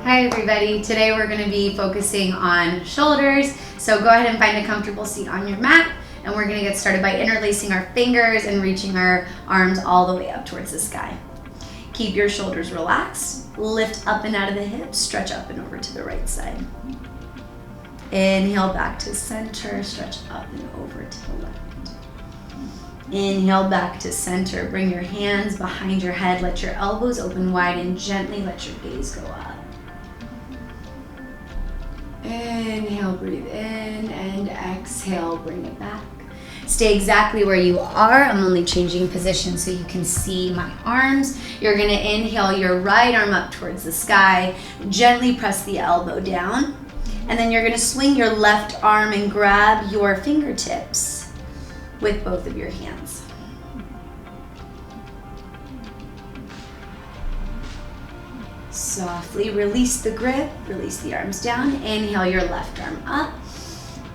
Hi everybody, today we're going to be focusing on shoulders, so go ahead and find a comfortable seat on your mat, and we're going to get started by interlacing our fingers and reaching our arms all the way up towards the sky. Keep your shoulders relaxed, lift up and out of the hips, stretch up and over to the right side. Inhale back to center, stretch up and over to the left. Inhale back to center, bring your hands behind your head, let your elbows open wide and gently let your gaze go up. Inhale, breathe in, and exhale, bring it back. Stay exactly where you are. I'm only changing position so you can see my arms. You're gonna inhale your right arm up towards the sky, gently press the elbow down, and then you're gonna swing your left arm and grab your fingertips with both of your hands. Softly release the grip, release the arms down. Inhale your left arm up.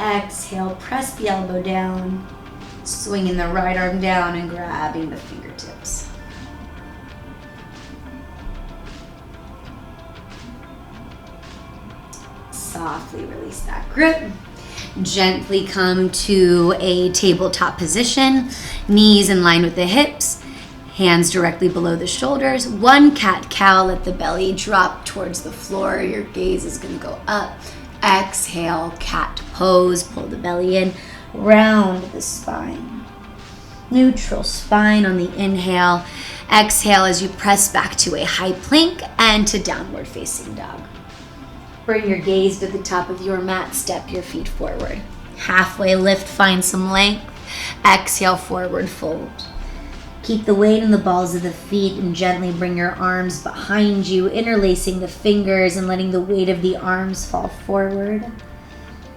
Exhale, press the elbow down. Swinging the right arm down and grabbing the fingertips. Softly release that grip. Gently come to a tabletop position. Knees in line with the hips. Hands directly below the shoulders. One cat-cow, let the belly drop towards the floor. Your gaze is gonna go up. Exhale, cat pose, pull the belly in, round the spine. Neutral spine on the inhale. Exhale as you press back to a high plank and to downward facing dog. Bring your gaze to the top of your mat, step your feet forward. Halfway lift, find some length. Exhale, forward fold. Keep the weight in the balls of the feet and gently bring your arms behind you, interlacing the fingers and letting the weight of the arms fall forward.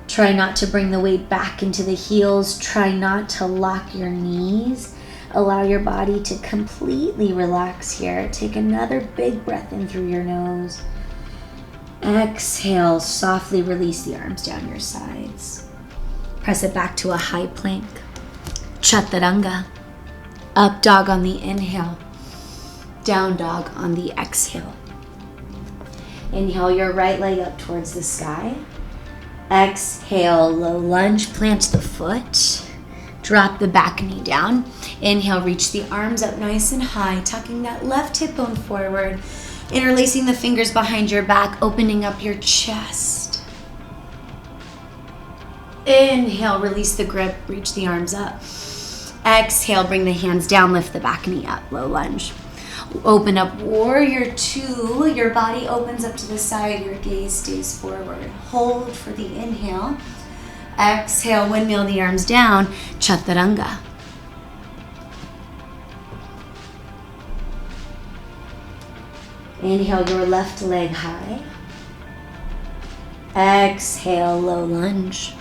Try not to bring the weight back into the heels. Try not to lock your knees. Allow your body to completely relax here. Take another big breath in through your nose. Exhale, softly release the arms down your sides. Press it back to a high plank. Chaturanga. Up dog on the inhale, down dog on the exhale. Inhale your right leg up towards the sky. Exhale, low lunge, plant the foot. Drop the back knee down. Inhale, reach the arms up nice and high, tucking that left hip bone forward, interlacing the fingers behind your back, opening up your chest. Inhale, release the grip, reach the arms up. Exhale, bring the hands down, lift the back knee up, low lunge. Open up warrior two. Your body opens up to the side, your gaze stays forward. Hold for the inhale. Exhale, windmill the arms down, chaturanga. Inhale your left leg high. Exhale, low lunge.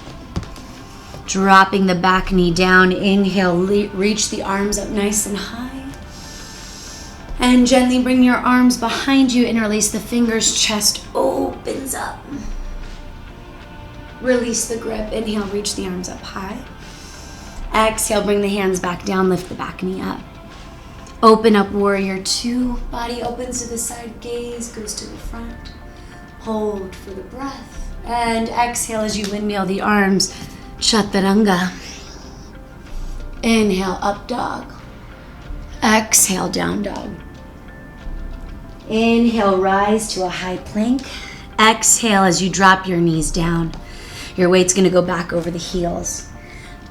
Dropping the back knee down, inhale, reach the arms up nice and high. And gently bring your arms behind you, interlace the fingers, chest opens up. Release the grip, inhale, reach the arms up high. Exhale, bring the hands back down, lift the back knee up. Open up warrior two, body opens to the side, gaze goes to the front. Hold for the breath. And exhale as you windmill the arms. Chaturanga. Inhale, up dog. Exhale, down dog. Inhale, rise to a high plank. Exhale as you drop your knees down. Your weight's gonna go back over the heels.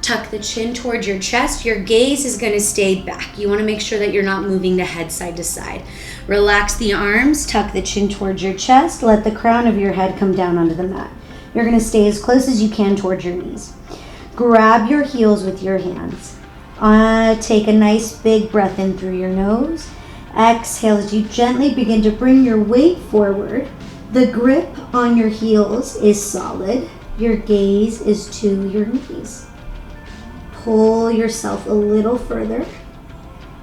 Tuck the chin towards your chest. Your gaze is gonna stay back. You wanna make sure that you're not moving the head side to side. Relax the arms, tuck the chin towards your chest. Let the crown of your head come down onto the mat. You're gonna stay as close as you can towards your knees. Grab your heels with your hands. Take a nice big breath in through your nose. Exhale as you gently begin to bring your weight forward. The grip on your heels is solid. Your gaze is to your knees. Pull yourself a little further.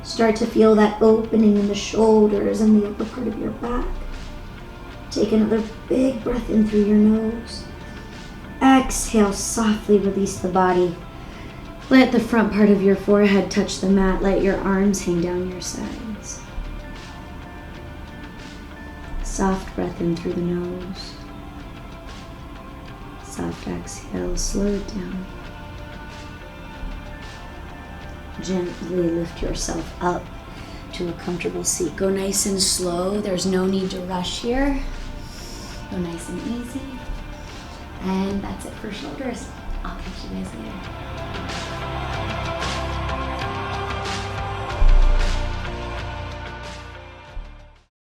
Start to feel that opening in the shoulders and the upper part of your back. Take another big breath in through your nose. Exhale, softly release the body. Let the front part of your forehead touch the mat. Let your arms hang down your sides. Soft breath in through the nose. Soft exhale, slow it down. Gently lift yourself up to a comfortable seat. Go nice and slow. There's no need to rush here. Go nice and easy. And that's it for shoulders. I'll catch you guys later.